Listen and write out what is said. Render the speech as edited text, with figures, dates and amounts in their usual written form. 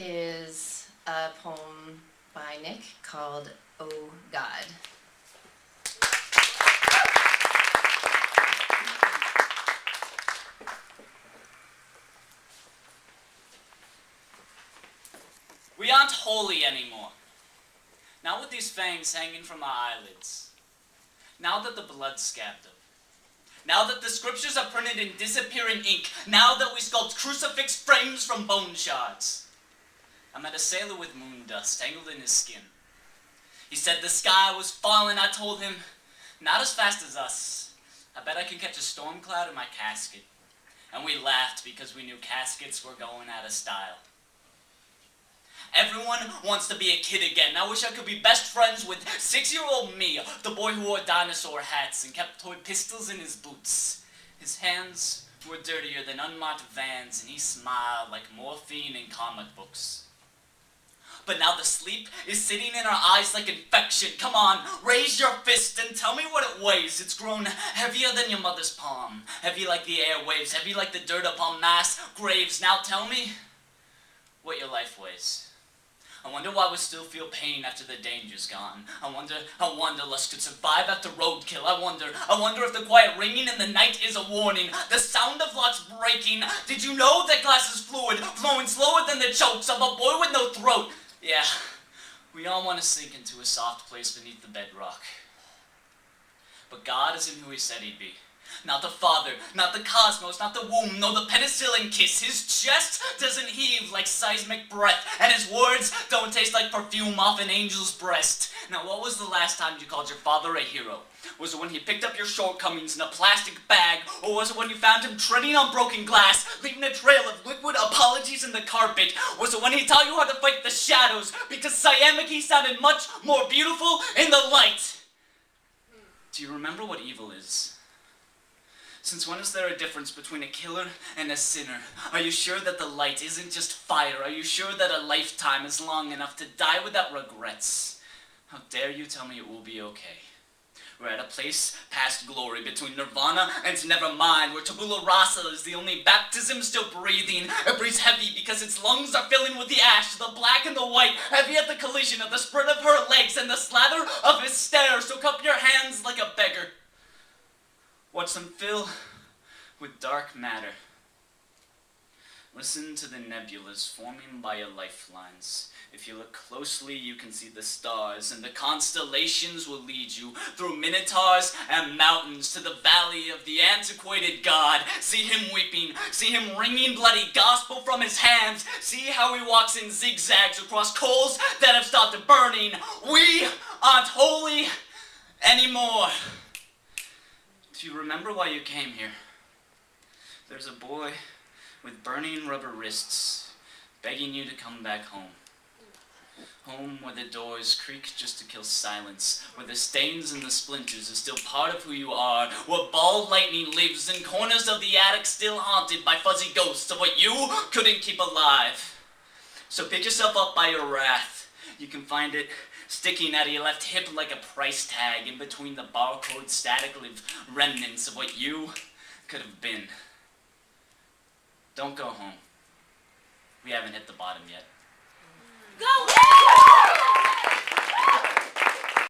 is a poem by Nick called Oh God. We aren't holy anymore. Not with these fangs hanging from our eyelids. Now that the blood's scabbed up. Now that the scriptures are printed in disappearing ink. Now that we sculpt crucifix frames from bone shards. I met a sailor with moon dust tangled in his skin. He said the sky was falling. I told him, not as fast as us. I bet I can catch a storm cloud in my casket. And we laughed because we knew caskets were going out of style. Everyone wants to be a kid again. I wish I could be best friends with 6-year-old me, the boy who wore dinosaur hats and kept toy pistols in his boots. His hands were dirtier than unmarked vans, and he smiled like morphine in comic books. But now the sleep is sitting in our eyes like infection. Come on, raise your fist and tell me what it weighs. It's grown heavier than your mother's palm, heavy like the airwaves, heavy like the dirt upon mass graves. Now tell me what your life weighs. I wonder why we still feel pain after the danger's gone. I wonder how wanderlust could survive after roadkill. I wonder if the quiet ringing in the night is a warning. The sound of locks breaking. Did you know that glass is fluid, flowing slower than the chokes of a boy with no throat? Yeah, we all want to sink into a soft place beneath the bedrock. But God isn't who he said he'd be. Not the Father, not the cosmos, not the womb, no the penicillin kiss. His chest doesn't heave like seismic breath, and his words don't taste like perfume off an angel's breast. Now what was the last time you called your father a hero? Was it when he picked up your shortcomings in a plastic bag, or was it when you found him treading on broken glass, leaving a trail of liquid apologies in the carpet? Was it when he taught you how to fight the shadows, because Siamiki sounded much more beautiful in the light? Do you remember what evil is? Since when is there a difference between a killer and a sinner? Are you sure that the light isn't just fire? Are you sure that a lifetime is long enough to die without regrets? How dare you tell me it will be okay? We're at a place past glory, between nirvana and nevermind, where tabula rasa is the only baptism still breathing. It breathes heavy because its lungs are filling with the ash, the black and the white, heavy at the collision of the spread of her legs and the slather of his stare. So cup your hands like a beggar. Watch them fill with dark matter. Listen to the nebulas forming by your lifelines. If you look closely, you can see the stars, and the constellations will lead you through minotaurs and mountains to the valley of the antiquated god. See him weeping, see him wringing bloody gospel from his hands, see how he walks in zigzags across coals that have stopped burning. We aren't holy anymore. Do you remember why you came here? There's a boy with burning rubber wrists begging you to come back home. Home where the doors creak just to kill silence, where the stains and the splinters are still part of who you are, where ball lightning lives in corners of the attic still haunted by fuzzy ghosts of what you couldn't keep alive. So pick yourself up by your wrath. You can find it sticking out of your left hip like a price tag in between the barcode static live remnants of what you could have been. Don't go home. We haven't hit the bottom yet. Go!